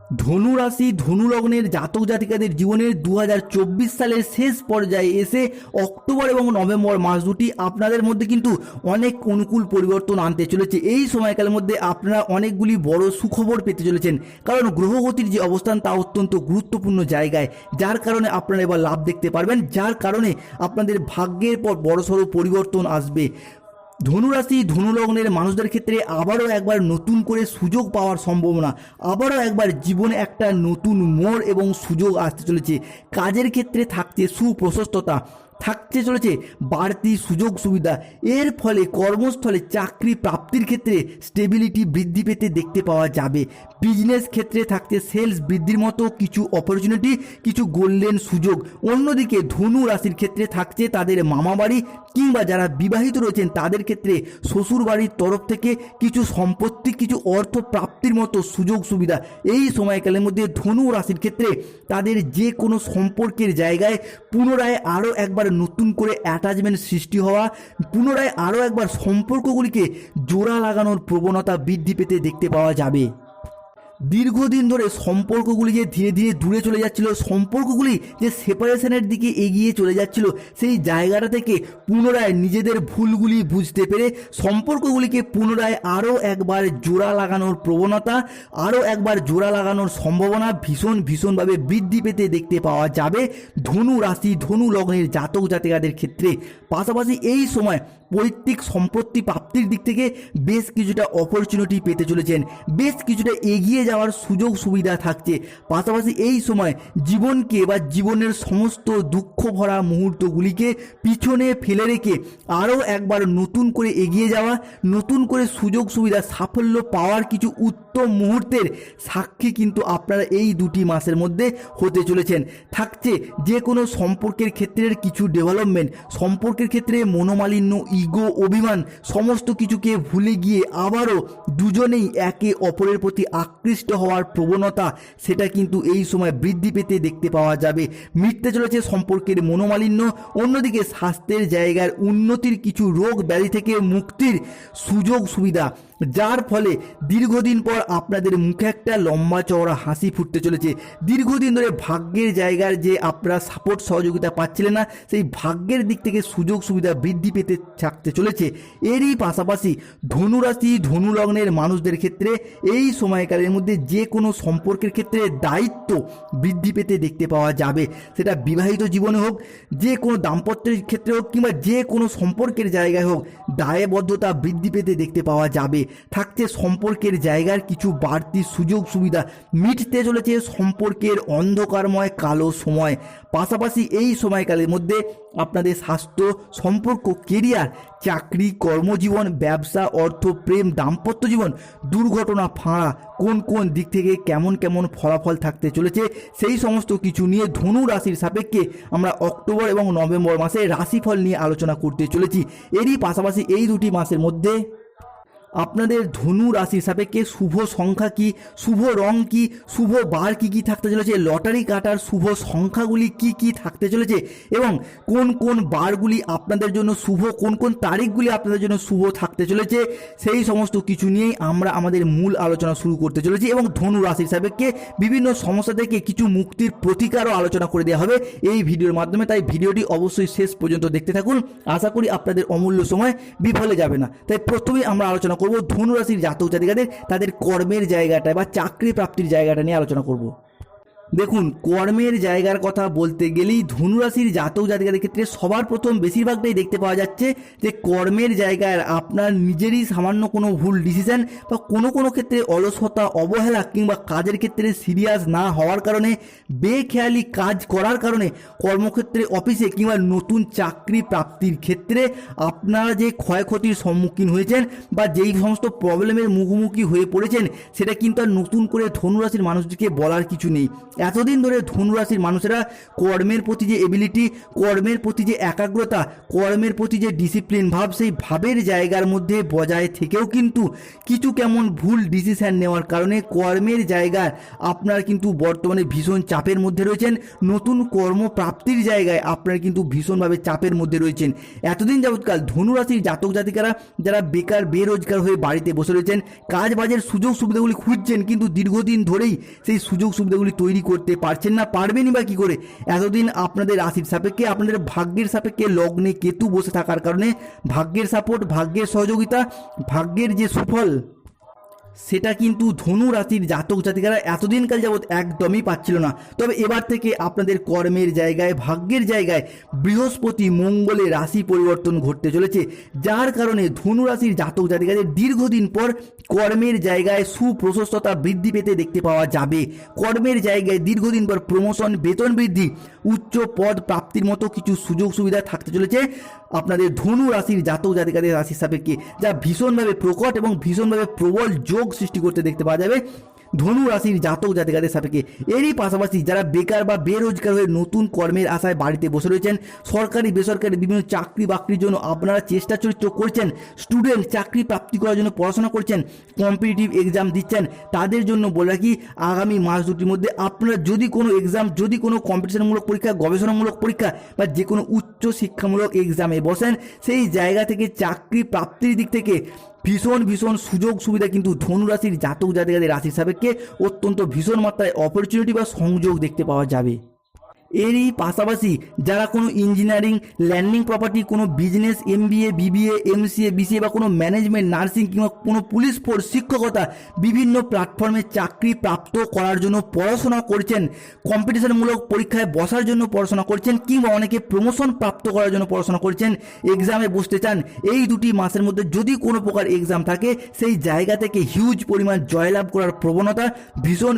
ধনু রাশি ধনু লগ্নের জাতক জাতিকাদের জীবনের 2024 সালের শেষ পর্যায়ে এসে অক্টোবর এবং নভেম্বর মাস দুটি আপনাদের মধ্যে কিন্তু অনেক অনুকূল পরিবর্তন আনতে চলেছে। এই সময়কালের মধ্যে আপনারা অনেকগুলি বড় সুখবর পেতে চলেছেন, কারণ গ্রহগতির যে অবস্থান তা অত্যন্ত গুরুত্বপূর্ণ জায়গায়, যার কারণে আপনারা এবার লাভ দেখতে পারবেন, যার কারণে আপনাদের ভাগ্যের পর বড়সড় পরিবর্তন আসবে। ধনুরাশি ধনুলগ্নের মানুষদের ক্ষেত্রে আবারও একবার নতুন করে সুযোগ পাওয়ার সম্ভাবনা, আবারও একবার জীবনে একটা নতুন মোড় এবং সুযোগ আসতে চলেছে। কাজের ক্ষেত্রে থাকছে সুপ্রশস্ততা, থাকতে চলেছে বাড়তি সুযোগ সুবিধা। এর ফলে কর্মস্থলে চাকরি প্রাপ্তির ক্ষেত্রে স্টেবিলিটি বৃদ্ধি পেতে দেখতে পাওয়া যাবে। বিজনেস ক্ষেত্রে থাকছে সেলস বৃদ্ধির মতো কিছু অপরচুনিটি, কিছু গোল্ডেন সুযোগ। অন্যদিকে ধনু রাশির ক্ষেত্রে থাকছে তাদের মামাবাড়ি কিংবা যারা বিবাহিত রয়েছেন তাদের ক্ষেত্রে শ্বশুর বাড়ির তরফ থেকে কিছু সম্পত্তি, কিছু অর্থ প্রাপ্তির মতো সুযোগ সুবিধা। এই সময়কালের মধ্যে ধনু রাশির ক্ষেত্রে তাদের যে কোনো সম্পর্কের জায়গায় পুনরায় আরও একবার নতুন করে অ্যাটাচমেন্ট সৃষ্টি হওয়া, পুনরায় আরও একবার সম্পর্কগুলিকে জোড়া লাগানোর প্রবণতা বৃদ্ধি পেতে দেখতে পাওয়া যাবে। দীর্ঘদিন ধরে সম্পর্কগুলি যে ধীরে ধীরে দূরে চলে যাচ্ছিল, সম্পর্কগুলি যে সেপারেশনের দিকে এগিয়ে চলে যাচ্ছিল, সেই জায়গাটা থেকে পুনরায় নিজেদের ভুলগুলি বুঝতে পেরে সম্পর্কগুলিকে পুনরায় আরও একবার জোড়া লাগানোর প্রবণতা, আরও একবার জোড়া লাগানোর সম্ভাবনা ভীষণভাবে বৃদ্ধি পেতে দেখতে পাওয়া যাবে ধনু রাশি ধনু লগ্নের জাতক জাতিকাদের ক্ষেত্রে। পাশাপাশি এই সময় পৈতৃক সম্পত্তি প্রাপ্তির দিক থেকে বেশ কিছুটা অপরচুনিটি পেতে চলেছেন, বেশ কিছুটা এগিয়ে যাওয়ার সুযোগ সুবিধা থাকছে। পাশাপাশি এই সময় জীবনকে বা জীবনের সমস্ত দুঃখ ভরা মুহূর্তগুলিকে পিছনে ফেলে রেখে আরও একবার নতুন করে এগিয়ে যাওয়া, নতুন করে সুযোগ সুবিধা সাফল্য পাওয়ার কিছু উত্তম মুহূর্তের সাক্ষী কিন্তু আপনারা এই দুটি মাসের মধ্যে হতে চলেছেন। থাকছে যে কোনো সম্পর্কের ক্ষেত্রের কিছু ডেভেলপমেন্ট, সম্পর্কের ক্ষেত্রে মনোমালিন্য, ইগো, অভিমান সমস্ত কিছুকে ভুলে গিয়ে আবারও দুজনেই একে অপরের প্রতি আকৃষ্ট হওয়ার প্রবণতা, সেটা কিন্তু এই সময় বৃদ্ধি পেতে দেখতে পাওয়া যাবে। মিটতে চলেছে সম্পর্কের মনোমালিন্য। অন্যদিকে স্বাস্থ্যের জায়গার উন্নতির, কিছু রোগ ব্যাধি থেকে মুক্তির সুযোগ সুবিধা, যার ফলে দীর্ঘদিন পর আপনাদের মুখে একটা লম্বা চওড়া হাসি ফুটতে চলেছে। দীর্ঘদিন ধরে ভাগ্যের জায়গার যে আপনারা সাপোর্ট সহযোগিতা পাচ্ছিলেন না, সেই ভাগ্যের দিক থেকে সুযোগ সুবিধা বৃদ্ধি পেতে থাকতে চলেছে। এরই পাশাপাশি ধনুরাশি ধনু লগ্নের মানুষদের ক্ষেত্রে এই সময়কালের মধ্যে যে কোনো সম্পর্কের ক্ষেত্রে দায়িত্ব বৃদ্ধি পেতে দেখতে পাওয়া যাবে। সেটা বিবাহিত জীবনে হোক, যে কোনো দাম্পত্যের ক্ষেত্রে হোক, কিংবা যে কোনো সম্পর্কের জায়গায় হোক, দায়বদ্ধতা বৃদ্ধি পেতে দেখতে পাওয়া যাবে। থাকছে সম্পর্কের জায়গার কিছু বাড়তি সুযোগ সুবিধা, মিটতে চলেছে সম্পর্কের অন্ধকারময় কালো সময়। পাশাপাশি এই সময়কালের মধ্যে আপনাদের স্বাস্থ্য, সম্পর্ক, কেরিয়ার, চাকরি, কর্মজীবন, ব্যবসা, অর্থ, প্রেম, দাম্পত্য জীবন, দুর্ঘটনা, ফাঁড়া, কোন দিক থেকে কেমন কেমন ফলাফল থাকতে চলেছে, সেই সমস্ত কিছু নিয়ে ধনু রাশির সাপেক্ষে আমরা অক্টোবর এবং নভেম্বর মাসে রাশিফল নিয়ে আলোচনা করতে চলেছি। এরই পাশাপাশি এই দুটি মাসের মধ্যে আপনাদের ধনু রাশির সাপেক্ষে শুভ সংখ্যা কি, শুভ রং কি, শুভ বার কি কি থাকতে চলেছে, লটারি কাটার শুভ সংখ্যাগুলি কি কি থাকতে চলেছে, এবং কোন কোন বারগুলি আপনাদের জন্য শুভ, কোন কোন তারিখগুলি আপনাদের জন্য শুভ থাকতে চলেছে, সেই সমস্ত কিছু নিয়েই আমরা আমাদের মূল আলোচনা শুরু করতে চলেছি। এবং ধনু রাশির সাপেক্ষে বিভিন্ন সমস্যা থেকে কিছু মুক্তির প্রতিকারও আলোচনা করে দেওয়া হবে এই ভিডিওর মাধ্যমে। তাই ভিডিওটি অবশ্যই শেষ পর্যন্ত দেখতে থাকুন, আশা করি আপনাদের অমূল্য সময় বিফলে যাবে না। তাই প্রথমেই আমরা আলোচনা করব ধনু রাশির জাতক জাতিকাদের তাদের কর্মের জায়গাটা বা চাকরি প্রাপ্তির জায়গাটা নিয়ে আলোচনা করব। দেখুন, কর্মের জায়গার কথা বলতে গেলেই ধনুরাশির জাতক জাতিকাদের ক্ষেত্রে সবার প্রথম বেশিরভাগটাই দেখতে পাওয়া যাচ্ছে যে কর্মের জায়গায় আপনার নিজেরই সামান্য কোনো ভুল ডিসিশন বা কোনো ক্ষেত্রে অলসতা, অবহেলা কিংবা কাজের ক্ষেত্রে সিরিয়াস না হওয়ার কারণে, বেখেয়ালি কাজ করার কারণে কর্মক্ষেত্রে, অফিসে কিংবা নতুন চাকরি প্রাপ্তির ক্ষেত্রে আপনারা যে ক্ষয়ক্ষতির সম্মুখীন হয়েছেন বা যেই সমস্ত প্রবলেমের মুখোমুখি হয়ে পড়েছেন, সেটা কিন্তু আর নতুন করে ধনুরাশির মানুষদেরকে বলার কিছু নেই। এতদিন ধরে ধনু রাশির মানুষেরা কর্মের প্রতি যে এবিলিটি, কর্মের প্রতি যে একাগ্রতা, কর্মের প্রতি যে ডিসিপ্লিন ভাব, সেই ভাবের জায়গার মধ্যে বজায় থেকেও কিন্তু কিছু কেমন ভুল ডিসিশন নেওয়ার কারণে কর্মের জায়গায় আপনারা কিন্তু বর্তমানে ভীষণ চাপের মধ্যে রয়েছেন। নতুন কর্মপ্রাপ্তির জায়গায় আপনারা কিন্তু ভীষণভাবে চাপের মধ্যে রয়েছেন। এতদিন যাবৎকাল ধনু রাশির জাতক জাতিকারা যারা বেকার বেরোজগার হয়ে বাড়িতে বসে রয়েছেন, কাজ বাজের সুযোগ সুবিধাগুলি খুঁজছেন, কিন্তু দীর্ঘদিন ধরেই সেই সুযোগ সুবিধাগুলি তৈরি করতে পারছেন না। পারবেনই বা কী করে? এতদিন আপনাদের রাশির সাপেক্ষে, আপনাদের ভাগ্যের সাপেক্ষে লগ্নে কেতু বসে থাকার কারণে ভাগ্যের সাপোর্ট, ভাগ্যের সহযোগিতা, ভাগ্যের যে সুফল, সেটা কিন্তু ধনু রাশির জাতক জাতিকারা এতদিনকাল যাবৎ একদমই পাচ্ছিল না। তবে এবার থেকে আপনাদের কর্মের জায়গায়, ভাগ্যের জায়গায় বৃহস্পতি মঙ্গলে রাশি পরিবর্তন ঘটতে চলেছে, যার কারণে ধনু রাশির জাতক জাতিকাদের দীর্ঘদিন পর কর্মের জায়গায় সুপ্রশস্ততা বৃদ্ধি পেতে দেখতে পাওয়া যাবে। কর্মের জায়গায় দীর্ঘদিন পর প্রমোশন, বেতন বৃদ্ধি, উচ্চ পদ প্রাপ্তির মতো কিছু সুযোগ সুবিধা থাকতে চলেছে আপনাদের ধনু রাশির জাতক জাতিকাদের রাশির সাপেক্ষে, যা ভীষণভাবে প্রকট এবং ভীষণভাবে প্রবল যোগ সৃষ্টি করতে দেখতে পাওয়া যাবে ধনু রাশির জাতক জাতিকাদের সাপেক্ষে। এরই পাশাপাশি যারা বেকার বা বেরোজগার হয়ে নতুন কর্মের আশায় বাড়িতে বসে রয়েছেন, সরকারি বেসরকারি বিভিন্ন চাকরি বাকরির জন্য আপনারা চেষ্টা চরিত্র করছেন, স্টুডেন্ট চাকরি প্রাপ্তি করার জন্য পড়াশোনা করছেন, কম্পিটিটিভ এক্সাম দিচ্ছেন, তাদের জন্য বলে রাখি আগামী মাস দুটির মধ্যে আপনারা যদি কোনো এক্সাম, যদি কোনো কম্পিটিশনমূলক পরীক্ষা, গবেষণামূলক পরীক্ষা বা যে কোনো উচ্চ শিক্ষামূলক এক্সামে বসেন, সেই জায়গা থেকে চাকরি প্রাপ্তির দিক থেকে ভীষণ সুযোগ সুবিধা কিন্তু ধনু রাশির জাতক জাতিকাদের রাশির সাপেক্ষে অত্যন্ত ভীষণ মাত্রায় অপরচুনিটি বা সংযোগ দেখতে পাওয়া যাবে। এরই পাশাপাশি যারা কোনো ইঞ্জিনিয়ারিং, ল্যান্ডিং প্রপার্টি, কোনো business, MBA, BBA, MCA, BCA বা কোনো ম্যানেজমেন্ট, নার্সিং কিংবা কোনো পুলিশ ফোর্স, শিক্ষকতা, বিভিন্ন প্ল্যাটফর্মে চাকরি প্রাপ্ত করার জন্য পড়াশোনা করছেন, কম্পিটিশনমূলক পরীক্ষায় বসার জন্য পড়াশোনা করছেন, কিংবা অনেকে প্রমোশন প্রাপ্ত করার জন্য পড়াশোনা করছেন, এক্সামে বসতে চান, এই দুটি মাসের মধ্যে যদি কোনো প্রকার এক্সাম থাকে, সেই জায়গা থেকে হিউজ পরিমাণ জয়লাভ করার প্রবণতা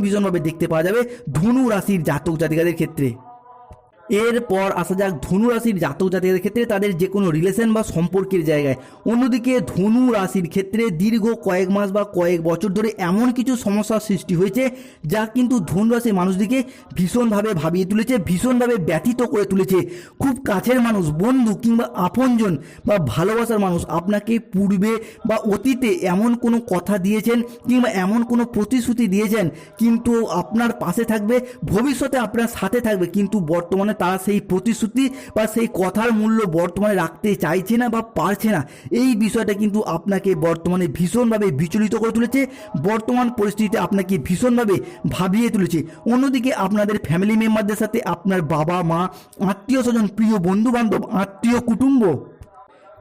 ভীষণভাবে দেখতে পাওয়া যাবে ধনু রাশির জাতক জাতিকাদের ক্ষেত্রে। এরপর আসা যাক ধনু রাশির জাতক জাতিকাদের ক্ষেত্রে তাদের যে কোনো রিলেশন বা সম্পর্কের জায়গায়। অন্যদিকে ধনু রাশির ক্ষেত্রে দীর্ঘ কয়েক মাস বা কয়েক বছর ধরে এমন কিছু সমস্যার সৃষ্টি হয়েছে, যা কিন্তু ধনু রাশির মানুষদিকে ভীষণভাবে ভাবিয়ে তুলেছে, ভীষণভাবে ব্যথিত করে তুলেছে। খুব কাছের মানুষ, বন্ধু কিংবা আপনজন বা ভালোবাসার মানুষ আপনাকে পূর্বে বা অতীতে এমন কোনো কথা দিয়েছেন কিংবা এমন কোনো প্রতিশ্রুতি দিয়েছেন, কিন্তু আপনার পাশে থাকবে, ভবিষ্যতে আপনার সাথে থাকবে, কিন্তু বর্তমানে তারা সেই প্রতিশ্রুতি বা সেই কথার মূল্য বর্তমানে রাখতে চাইছে না বা পারছে না। এই বিষয়টা কিন্তু আপনাকে বর্তমানে ভীষণভাবে বিচলিত করে তুলেছে, বর্তমান পরিস্থিতিতে আপনাকে ভীষণভাবে ভাবিয়ে তুলেছে। অন্যদিকে আপনাদের ফ্যামিলি মেম্বারদের সাথে, আপনার বাবা মা, আত্মীয় স্বজন, প্রিয় বন্ধু বান্ধব, আত্মীয় কুটুম্ব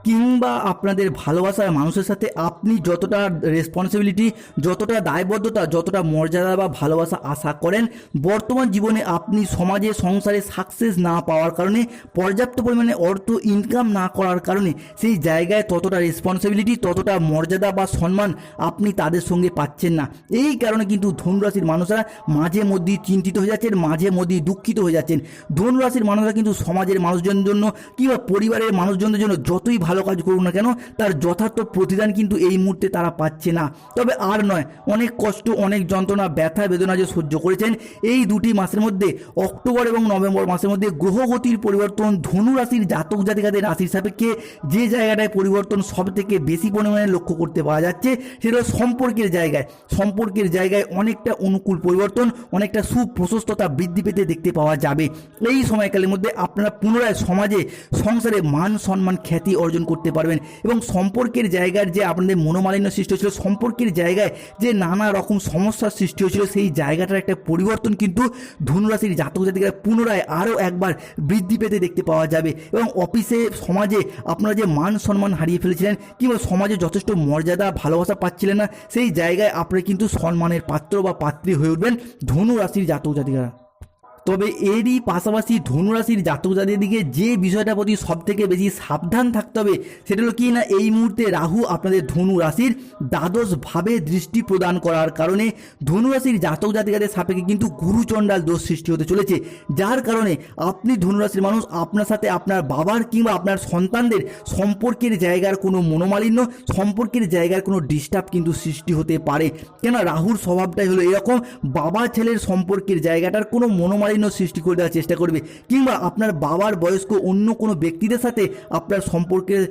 কিংবা আপনাদের ভালোবাসার মানুষের সাথে আপনি যতটা রেসপন্সিবিলিটি, যতটা দায়বদ্ধতা, যতটা মর্যাদা বা ভালোবাসা আশা করেন, বর্তমান জীবনে আপনি সমাজে, সংসারে সাকসেস না পাওয়ার কারণে, পর্যাপ্ত পরিমাণে অর্থ ইনকাম না করার কারণে সেই জায়গায় ততটা রেসপন্সিবিলিটি, ততটা মর্যাদা বা সম্মান আপনি তাদের সঙ্গে পাচ্ছেন না। এই কারণে কিন্তু ধনুরাশির মানুষরা মাঝে মধ্যেই চিন্তিত হয়ে যাচ্ছেন, মাঝে মধ্যেই দুঃখিত হয়ে যাচ্ছেন। ধনুরাশির মানুষরা কিন্তু সমাজের মানুষজনের জন্য কিংবা পরিবারের মানুষজনের জন্য যতই ভালো কাজ করুন না কেন, তার যথার্থ প্রতিদান কিন্তু এই মুহূর্তে তারা পাচ্ছে না। তবে আর নয়, অনেক কষ্ট, অনেক যন্ত্রণা, ব্যথা বেদনা যে সহ্য করেছেন এই দুটি মাসের মধ্যে, অক্টোবর এবং নভেম্বর মাসের মধ্যে গ্রহগতির পরিবর্তন ধনু রাশির জাতক জাতিকাদের রাশির সাপেক্ষে যে জায়গাটায় পরিবর্তন সব থেকে বেশি পরিমাণে লক্ষ্য করতে পাওয়া যাচ্ছে, সেটা হলো সম্পর্কের জায়গায়। সম্পর্কের জায়গায় অনেকটা অনুকূল পরিবর্তন, অনেকটা সুপ্রশস্ততা বৃদ্ধি পেতে দেখতে পাওয়া যাবে। এই সময়কালের মধ্যে আপনারা পুনরায় সমাজে, সংসারে মান সম্মান, খ্যাতি অর্জন করতে পারবেন এবং সম্পর্কের জায়গার যে আপনাদের মনোমালিন্য সৃষ্টি হয়েছিল, সম্পর্কের জায়গায় যে নানা রকম সমস্যার সৃষ্টি হয়েছিল, সেই জায়গাটার একটা পরিবর্তন কিন্তু ধনুরাশির জাতক জাতিকারা পুনরায় আরও একবার বৃদ্ধি পেতে দেখতে পাওয়া যাবে। এবং অফিসে, সমাজে আপনারা যে মান সম্মান হারিয়ে ফেলেছিলেন কিংবা সমাজে যথেষ্ট মর্যাদা ভালোবাসা পাচ্ছিলেন না, সেই জায়গায় আপনি কিন্তু সম্মানের পাত্র বা পাত্রী হয়ে উঠবেন ধনুরাশির জাতক জাতিকারা। তবে এরই পাশাপাশি ধনুরাশির জাতক জাতির দিকে যে বিষয়টার প্রতি সব থেকে বেশি সাবধান থাকতে হবে সেটা হলো কি না, এই মুহূর্তে রাহু আপনাদের ধনু রাশির দ্বাদশ ভাবে দৃষ্টি প্রদান করার কারণে ধনুরাশির জাতক জাতিকাদের সাপেক্ষে কিন্তু গুরুচণ্ডাল দোষ সৃষ্টি হতে চলেছে, যার কারণে আপনি ধনুরাশির মানুষ আপনার সাথে আপনার বাবার কিংবা আপনার সন্তানদের সম্পর্কের জায়গার কোনো মনোমালিন্য, সম্পর্কের জায়গার কোনো ডিস্টার্ব কিন্তু সৃষ্টি হতে পারে। কেন রাহুর স্বভাবটাই হলো এরকম, বাবা ছেলের সম্পর্কের জায়গাটার কোনো মনোমালিন্য সৃষ্টি করে দেওয়ার চেষ্টা করবে, কিংবা আপনার বাবার বয়স্ক অন্য কোনো ব্যক্তিদের সাথে আপনার সম্পর্কের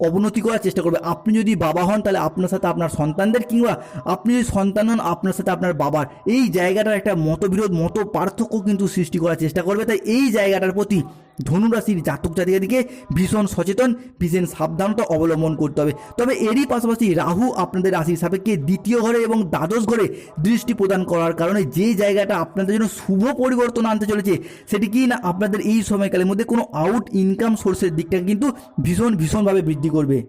অবনতি করার চেষ্টা করবে। আপনি যদি বাবা হন তাহলে আপনার সাথে আপনার সন্তানদের, কিংবা আপনি যদি সন্তান হন আপনার সাথে আপনার বাবার এই জায়গাটার একটা মতবিরোধ, মত পার্থক্য কিন্তু সৃষ্টি করার চেষ্টা করবে। তাই এই জায়গাটার প্রতি ধনুরাশির জাতক জাতিকাদেরকে ভীষণ সচেতন, ভীষণ সাবধানতা অবলম্বন করতে হবে। তবে এরই পাশাপাশি রাহু আপনাদের রাশির সাপেক্ষে দ্বিতীয় ঘরে এবং দ্বাদশ ঘরে দৃষ্টি প্রদান করার কারণে যে জায়গাটা আপনাদের জন্য শুভ পরিবর্তন আনতে চলেছে সেটি কি না, আপনাদের এই সময়কালের মধ্যে কোনো আউট ইনকাম সোর্সের দিকটাকে কিন্তু ভীষণভাবে বৃদ্ধি করবে।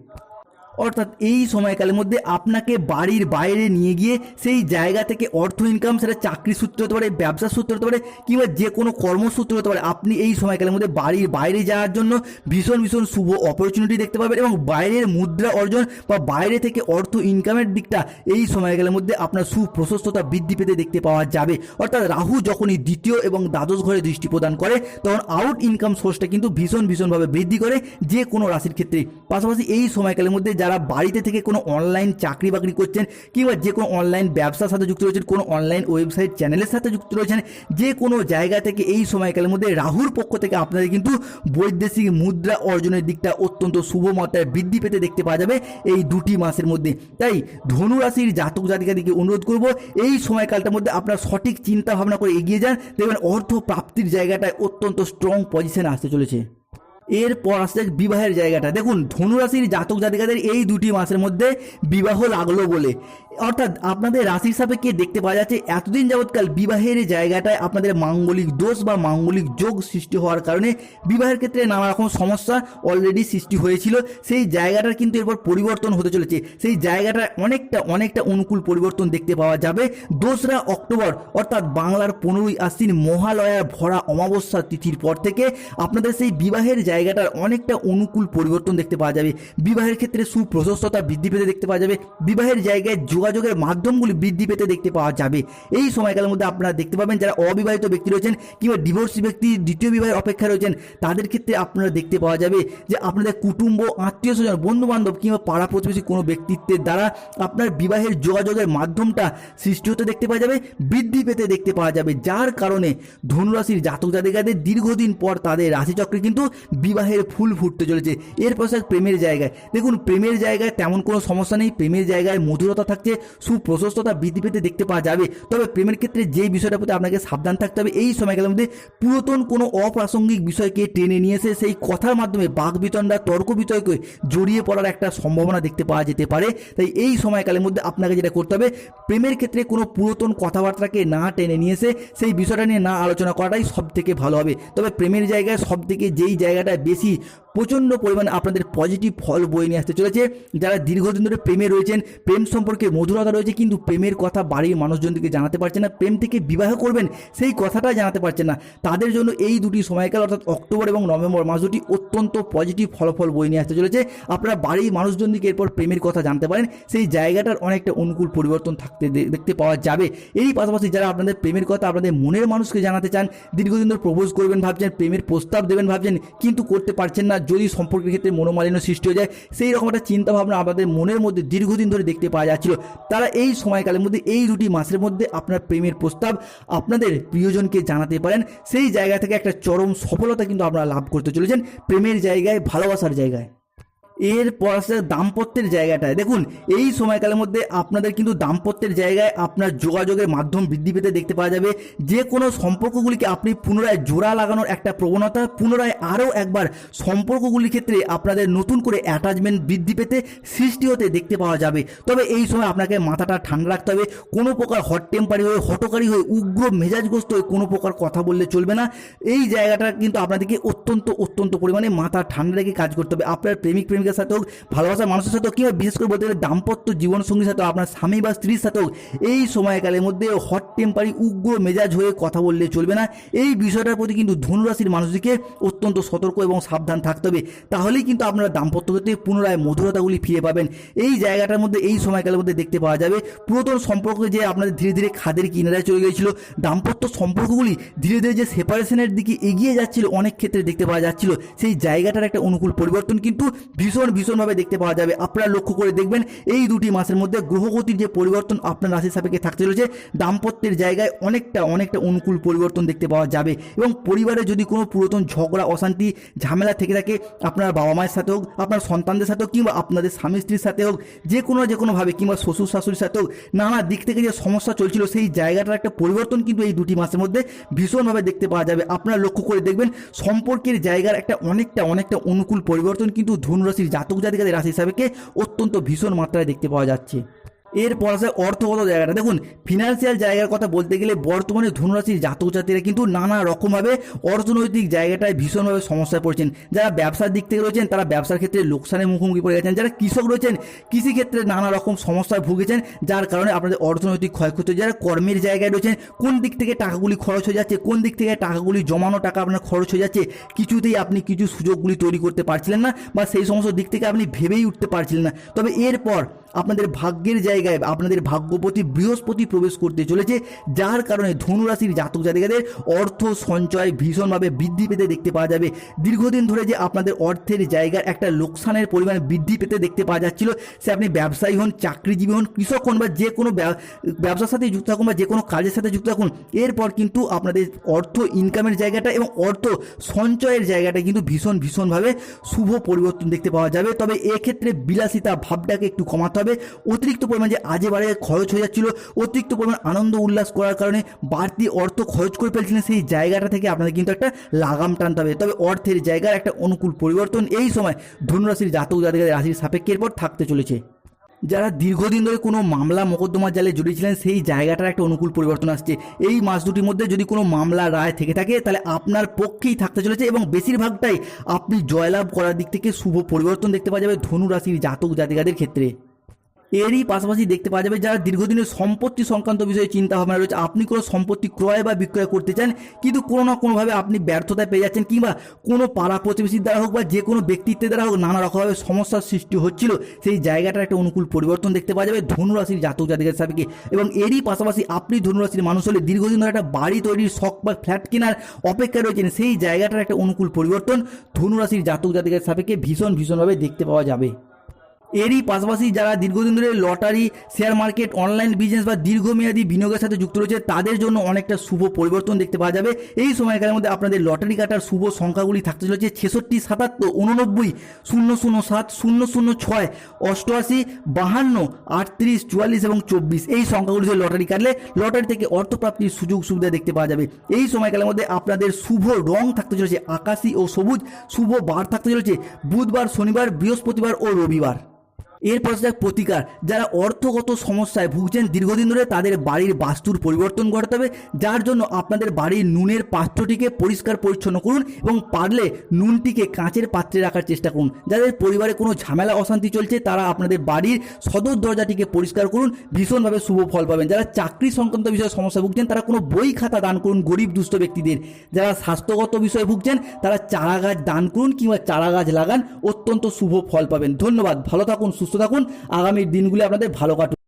অর্থাৎ এই সময়কালের মধ্যে আপনাকে বাড়ির বাইরে নিয়ে গিয়ে সেই জায়গা থেকে অর্থ ইনকাম, সেটা চাকরি সূত্রে হতে পারে, ব্যবসা সূত্রে হতে পারে, কিংবা যে কোনো কর্মসূত্রে হতে পারে, আপনি এই সময়কালের মধ্যে বাড়ির বাইরে যাওয়ার জন্য ভীষণ শুভ অপরচুনিটি দেখতে পাবেন এবং বাইরের মুদ্রা অর্জন বা বাইরে থেকে অর্থ ইনকামের দিকটা এই সময়কালের মধ্যে আপনার সুপ্রশস্ততা বৃদ্ধি পেতে দেখতে পাওয়া যাবে। অর্থাৎ রাহু যখনই দ্বিতীয় এবং দ্বাদশ ঘরে দৃষ্টি প্রদান করে তখন আউট ইনকাম সোর্সটা কিন্তু ভীষণভাবে বৃদ্ধি করে যে কোনো রাশির ক্ষেত্রে। পাশাপাশি এই সময়কালের মধ্যে যারা বাড়িতে থেকে কোনো অনলাইন চাকরি বাকরি করছেন, কিংবা যে কোনো অনলাইন ব্যবসার সাথে যুক্ত রয়েছেন, কোনো অনলাইন ওয়েবসাইট চ্যানেলের সাথে যুক্ত রয়েছেন, যে কোনো জায়গা থেকে এই সময়কালের মধ্যে রাহুর পক্ষ থেকে আপনাদের কিন্তু বৈদেশিক মুদ্রা অর্জনের দিকটা অত্যন্ত শুভ মাত্রায় বৃদ্ধি পেতে দেখতে পাওয়া যাবে এই দুটি মাসের মধ্যে। তাই ধনুরাশির জাতক জাতিকাদেরকে অনুরোধ করব এই সময়কালটার মধ্যে আপনারা সঠিক চিন্তা ভাবনা করে এগিয়ে যান, দেখবেন অর্থ প্রাপ্তির জায়গাটায় অত্যন্ত স্ট্রং পজিশনে আসতে চলেছে। এরপর আসছে বিবাহের জায়গাটা। দেখুন ধনুরাশির জাতক জাতিকাদের এই দুটি মাসের মধ্যে বিবাহ লাগলো বলে, অর্থাৎ আপনাদের রাশির সাপেক্ষে দেখতে পাওয়া যাচ্ছে এতদিন যাবৎকাল বিবাহের জায়গাটায় আপনাদের মাঙ্গলিক দোষ বা মাঙ্গলিক যোগ সৃষ্টি হওয়ার কারণে বিবাহের ক্ষেত্রে নানা রকম সমস্যা অলরেডি সৃষ্টি হয়েছিল, সেই জায়গাটার কিন্তু এরপর পরিবর্তন হতে চলেছে। সেই জায়গাটায় অনেকটা অনুকূল পরিবর্তন দেখতে পাওয়া যাবে 2রা অক্টোবর, অর্থাৎ বাংলার 15ই আশ্বিন মহালয়ার ভরা অমাবস্যা তিথির পর থেকে আপনাদের সেই বিবাহের জায়গাটার অনেকটা অনুকূল পরিবর্তন দেখতে পাওয়া যাবে। বিবাহের ক্ষেত্রে সুপ্রশস্ততা বৃদ্ধি পেতে দেখতে পাওয়া যাবে, বিবাহের জায়গায় যোগাযোগের মাধ্যমগুলি বৃদ্ধি পেতে দেখতে পাওয়া যাবে। এই সময়কালের মধ্যে আপনারা দেখতে পাবেন যারা অবিবাহিত ব্যক্তি রয়েছেন কিংবা ডিভোর্সি ব্যক্তি দ্বিতীয় বিবাহের অপেক্ষা রয়েছেন, তাদের ক্ষেত্রে আপনারা দেখতে পাওয়া যাবে যে আপনাদের কুটুম্ব, আত্মীয় স্বজন, বন্ধু বান্ধব কিংবা পাড়া প্রতিবেশী কোনো ব্যক্তিত্বের দ্বারা আপনার বিবাহের যোগাযোগের মাধ্যমটা সৃষ্টি হতে দেখতে পাওয়া যাবে, বৃদ্ধি পেতে দেখতে পাওয়া যাবে, যার কারণে ধনুরাশির জাতক জাতিকাদের দীর্ঘদিন পর তাদের রাশিচক্রে কিন্তু বিবাহের ফুল ফুটতে চলেছে। এরপর প্রেমের জায়গায় দেখুন, প্রেমের জায়গায় তেমন কোনো সমস্যা নেই, প্রেমের জায়গায় মধুরতা থাকছে, সুপ্রশস্ততা বৃদ্ধি পেতে দেখতে পাওয়া যাবে। তবে প্রেমের ক্ষেত্রে যে বিষয়টার প্রতি আপনাকে সাবধান থাকতে হবে, এই সময়কালের মধ্যে পুরাতন কোনো অপ্রাসঙ্গিক বিষয়কে টেনে নিয়ে এসে সেই কথার মাধ্যমে বাকবিতণ্ডা, তর্ক বিতর্কে জড়িয়ে পড়ার একটা সম্ভাবনা দেখতে পাওয়া যেতে পারে। তাই এই সময়কালের মধ্যে আপনাকে যেটা করতে হবে, প্রেমের ক্ষেত্রে কোনো পুরাতন কথাবার্তাকে না টেনে নিয়ে এসে সেই বিষয়টা নিয়ে না আলোচনা করাটাই সব থেকে ভালো হবে। তবে প্রেমের জায়গায় সব থেকে যেই জায়গাটায় বেশি প্রচণ্ড পরিমাণে আপনাদের পজিটিভ ফল বয়ে নিয়ে আসতে চলেছে, যারা দীর্ঘদিন ধরে প্রেমে রয়েছেন, প্রেম সম্পর্কে মধুরতা রয়েছে কিন্তু প্রেমের কথা বাড়ির মানুষজনকে জানাতে পারছেন না, প্রেম থেকে বিবাহ করবেন সেই কথাটা জানাতে পারছেন না, তাদের জন্য এই দুটি সময়কাল অর্থাৎ অক্টোবর এবং নভেম্বর মাস দুটি অত্যন্ত পজিটিভ ফলাফল বয়ে নিয়ে আসতে চলেছে। আপনারা বাড়ির মানুষজনকে এরপর প্রেমের কথা জানতে পারেন, সেই জায়গাটার অনেকটা অনুকূল পরিবর্তন থাকতে দেখতে পাওয়া যাবে। এরই পাশাপাশি যারা আপনাদের প্রেমের কথা আপনাদের মনের মানুষকে জানাতে চান, দীর্ঘদিন ধরে প্রপোজ করবেন ভাবছেন, প্রেমের প্রস্তাব দেবেন ভাবছেন কিন্তু করতে পারছেন না, যদি সম্পর্কের ক্ষেত্রে মনোমালিন্য সৃষ্টি হয়ে যায়, সেই রকম একটা চিন্তাভাবনা আপনাদের মনের মধ্যে দীর্ঘদিন ধরে দেখতে পাওয়া যাচ্ছিল, তারা এই সময়কালের মধ্যে এই দুটি মাসের মধ্যে আপনার প্রেমের প্রস্তাব আপনাদের প্রিয়জনকে জানাতে পারেন। সেই জায়গা থেকে একটা চরম সফলতা কিন্তু আপনারা লাভ করতে চলেছেন প্রেমের জায়গায়, ভালোবাসার জায়গায়। এরপর আসছে দাম্পত্যের জায়গাটায়। দেখুন এই সময়কালের মধ্যে আপনাদের কিন্তু দাম্পত্যের জায়গায় আপনার যোগাযোগের মাধ্যম বৃদ্ধি পেতে দেখতে পাওয়া যাবে, যে কোনো সম্পর্কগুলিকে আপনি পুনরায় জোড়া লাগানোর একটা প্রবণতা, পুনরায় আরও একবার সম্পর্কগুলির ক্ষেত্রে আপনাদের নতুন করে অ্যাটাচমেন্ট বৃদ্ধি পেতে সৃষ্টি হতে দেখতে পাওয়া যাবে। তবে এই সময় আপনাকে মাথাটা ঠান্ডা রাখতে হবে, কোনো প্রকার হট টেম্পারি হয়ে, হটকারী হয়ে, উগ্র মেজাজগ্রস্ত হয়ে কোনো প্রকার কথা বললে চলবে না। এই জায়গাটা কিন্তু আপনাদেরকে অত্যন্ত পরিমাণে মাথা ঠান্ডা রেখে কাজ করতে হবে। আপনার প্রেমিক প্রেমিকা প্রেমিকার সাথে হোক, ভালোবাসার মানুষের সাথে হোক, কিংবা বিশেষ করে বলতে গেলে দাম্পত্য জীবনসঙ্গীর সাথে আপনার স্বামী বা স্ত্রীর সাথে হোক, এই সময়কালের মধ্যে হট টেম্পারি উগ্র মেজাজ হয়ে কথা বললে চলবে না। এই বিষয়টার প্রতি কিন্তু ধনুরাশির মানুষদেরকে অত্যন্ত সতর্ক এবং সাবধান থাকতে হবে, তাহলেই কিন্তু আপনারা দাম্পত্য ক্ষেত্রে পুনরায় মধুরতাগুলি ফিরে পাবেন। এই জায়গাটার মধ্যে এই সময়কালের মধ্যে দেখতে পাওয়া যাবে পুরাতন সম্পর্ক যে আপনাদের ধীরে ধীরে খাদের কিনারায় চলে গিয়েছিল, দাম্পত্য সম্পর্কগুলি ধীরে ধীরে যে সেপারেশনের দিকে এগিয়ে যাচ্ছিল অনেক ক্ষেত্রে দেখতে পাওয়া যাচ্ছিল, সেই জায়গাটার একটা অনুকূল পরিবর্তন কিন্তু ভীষণভাবে দেখতে পাওয়া যাবে। আপনারা লক্ষ্য করে দেখবেন এই দুটি মাসের মধ্যে গ্রহগতির যে পরিবর্তন আপনার রাশির সাপেক্ষে থাকতে চলেছে, দাম্পত্যের জায়গায় অনেকটা অনুকূল পরিবর্তন দেখতে পাওয়া যাবে। এবং পরিবারে যদি কোনো পুরাতন ঝগড়া অশান্তি ঝামেলা থেকে থাকে, আপনার বাবা মায়ের সাথে হোক, আপনার সন্তানদের সাথে হোক, কিংবা আপনাদের স্বামী স্ত্রীর সাথে হোক, যে কোনোভাবে, কিংবা শ্বশুর শাশুড়ির সাথে হোক, নানা দিক থেকে যে সমস্যা চলছিল, সেই জায়গাটার একটা পরিবর্তন কিন্তু এই দুটি মাসের মধ্যে ভীষণভাবে দেখতে পাওয়া যাবে। আপনারা লক্ষ্য করে দেখবেন সম্পর্কের জায়গার একটা অনেকটা অনুকূল পরিবর্তন কিন্তু ধনুরাশির জাতক জাতিকাদের রাশি হিসাবে অত্যন্ত ভীষণ মাত্রায় দেখতে পাওয়া যাচ্ছে। এরপর আসে অর্থগত জায়গাটা। দেখুন, ফিনান্সিয়াল জায়গার কথা বলতে গেলে বর্তমানে ধনুরাশির জাতক জাতিরা কিন্তু নানা রকমভাবে অর্থনৈতিক জায়গাটায় ভীষণভাবে সমস্যায় পড়ছেন। যারা ব্যবসার দিক থেকে রয়েছেন তারা ব্যবসার ক্ষেত্রে লোকসানের মুখোমুখি পড়ে গেছেন, যারা কৃষক রয়েছেন কৃষিক্ষেত্রে নানা রকম সমস্যায় ভুগেছেন, যার কারণে আপনাদের অর্থনৈতিক ক্ষয়ক্ষতি। যারা কর্মের জায়গায় রয়েছেন, কোন দিক থেকে টাকাগুলি খরচ হয়ে যাচ্ছে, কোন দিক থেকে টাকাগুলি জমানো টাকা আপনার খরচ হয়ে যাচ্ছে, কিছুতেই আপনি কিছু সুযোগগুলি তৈরি করতে পারছিলেন না, বা সেই সমস্ত দিক থেকে আপনি ভেবেই উঠতে পারছিলেন না। তবে এরপর আপনাদের ভাগ্যের জায়গায় আপনাদের ভাগ্যপতি বৃহস্পতি প্রবেশ করতে চলেছে, যার কারণে ধনুরাশির জাতক জাতিকাদের অর্থ সঞ্চয় ভীষণভাবে বৃদ্ধি পেতে দেখতে পাওয়া যাবে। দীর্ঘদিন ধরে যে আপনাদের অর্থের জায়গার একটা লোকসানের পরিমাণ বৃদ্ধি পেতে দেখতে পাওয়া যাচ্ছিল, সে আপনি ব্যবসায়ী হন, চাকরিজীবী হন, কৃষক হন, বা যে কোনো ব্যবসার সাথে যুক্ত থাকুন, বা যে কোনো কাজের সাথে যুক্ত থাকুন, এরপর কিন্তু আপনাদের অর্থ ইনকামের জায়গাটা এবং অর্থ সঞ্চয়ের জায়গাটা কিন্তু ভীষণভাবে শুভ পরিবর্তন দেখতে পাওয়া যাবে। তবে এক্ষেত্রে বিলাসিতা ভাবটাকে একটু কমাতে হবে। অতিরিক্ত পরিমাণ যে আজে বাড়ে খরচ হয়ে যাচ্ছিল, অতিরিক্ত পরিমাণ আনন্দ উল্লাস করার কারণে বাড়তি অর্থ খরচ করে ফেলছিলেন, সেই জায়গাটা থেকে আপনাদের কিন্তু একটা লাগাম টানতে হবে। তবে অর্থের জায়গার একটা অনুকূল পরিবর্তন এই সময় ধনুরাশির জাতক জাতিকাদের রাশির সাপেক্ষের পর থাকতে চলেছে। যারা দীর্ঘদিন ধরে কোনো মামলা মোকদ্দমার জালে জড়িয়েছিলেন, সেই জায়গাটার একটা অনুকূল পরিবর্তন আসছে। এই মাস দুটির মধ্যে যদি কোনো মামলা রায় থেকে থাকে, তাহলে আপনার পক্ষেই থাকতে চলেছে এবং বেশিরভাগটাই আপনি জয়লাভ করার দিক থেকে শুভ পরিবর্তন দেখতে পাওয়া যাবে ধনুরাশির জাতক জাতিকাদের ক্ষেত্রে। এরই পাশাপাশি দেখতে পাওয়া যাবে যারা দীর্ঘদিনের সম্পত্তি সংক্রান্ত বিষয়ে চিন্তা ভাবনা রয়েছে, আপনি কোনো সম্পত্তি ক্রয় বা বিক্রয় করতে চান, কিন্তু কোনো না কোনোভাবে আপনি ব্যর্থতায় পেয়ে যাচ্ছেন, কিংবা কোনো পাড়া প্রতিবেশীর দ্বারা হোক বা যে কোনো ব্যক্তিত্বের দ্বারা হোক নানা রকমভাবে সমস্যার সৃষ্টি হচ্ছিল, সেই জায়গাটার একটা অনুকূল পরিবর্তন দেখতে পাওয়া যাবে ধনুরাশির জাতক জাতিকাদের সাপেক্ষে। এবং এরই পাশাপাশি আপনি ধনুরাশির মানুষ হলে দীর্ঘদিন ধরে একটা বাড়ি তৈরির শখ বা ফ্ল্যাট কেনার অপেক্ষায় রয়েছেন, সেই জায়গাটার একটা অনুকূল পরিবর্তন ধনুরাশির জাতক জাতিকাদের সাপেক্ষে ভীষণভাবে দেখতে পাওয়া যাবে। এরই পাশাপাশি যারা দীর্ঘদিন ধরে lottery, share market, online business বা দীর্ঘমেয়াদী বিনিয়োগের সাথে যুক্ত রয়েছে, তাদের জন্য অনেকটা শুভ পরিবর্তন দেখতে পাওয়া যাবে। এই সময়কালের মধ্যে আপনাদের লটারি কাটার শুভ সংখ্যাগুলি থাকতে চলেছে 66, 77, 89, 007, 006, 88, 52, 38, 44 এবং 24। এই সংখ্যাগুলিতে লটারি কাটলে লটারি থেকে অর্থপ্রাপ্তির সুযোগ সুবিধা দেখতে পাওয়া যাবে। এই সময়কালের মধ্যে আপনাদের শুভ রং থাকতে চলেছে আকাশী ও সবুজ। শুভ বার থাকতে চলেছে বুধবার, শনিবার, বৃহস্পতিবার ও রবিবার। এরপর যাক প্রতিকার। যারা অর্থগত সমস্যায় ভুগছেন দীর্ঘদিন ধরে, তাদের বাড়ির বাস্তুর পরিবর্তন ঘটাতে হবে, যার জন্য আপনাদের বাড়ির নুনের পাত্রটিকে পরিষ্কার পরিচ্ছন্ন করুন এবং পারলে নুনটিকে কাঁচের পাত্রে রাখার চেষ্টা করুন। যাদের পরিবারে কোনো ঝামেলা অশান্তি চলছে, তারা আপনাদের বাড়ির সদর দরজাটিকে পরিষ্কার করুন, ভীষণভাবে শুভ ফল পাবেন। যারা চাকরি সংক্রান্ত বিষয়ে সমস্যা ভুগছেন, তারা কোনো বই খাতা দান করুন গরিব দুস্থ ব্যক্তিদের। যারা স্বাস্থ্যগত বিষয়ে ভুগছেন, তারা চারা গাছ দান করুন কিংবা চারা গাছ লাগান, অত্যন্ত শুভ ফল পাবেন। ধন্যবাদ, ভালো থাকুন, সুস্থ থাকুন, আগামী দিনগুলি আপনাদের ভালো কাটুন।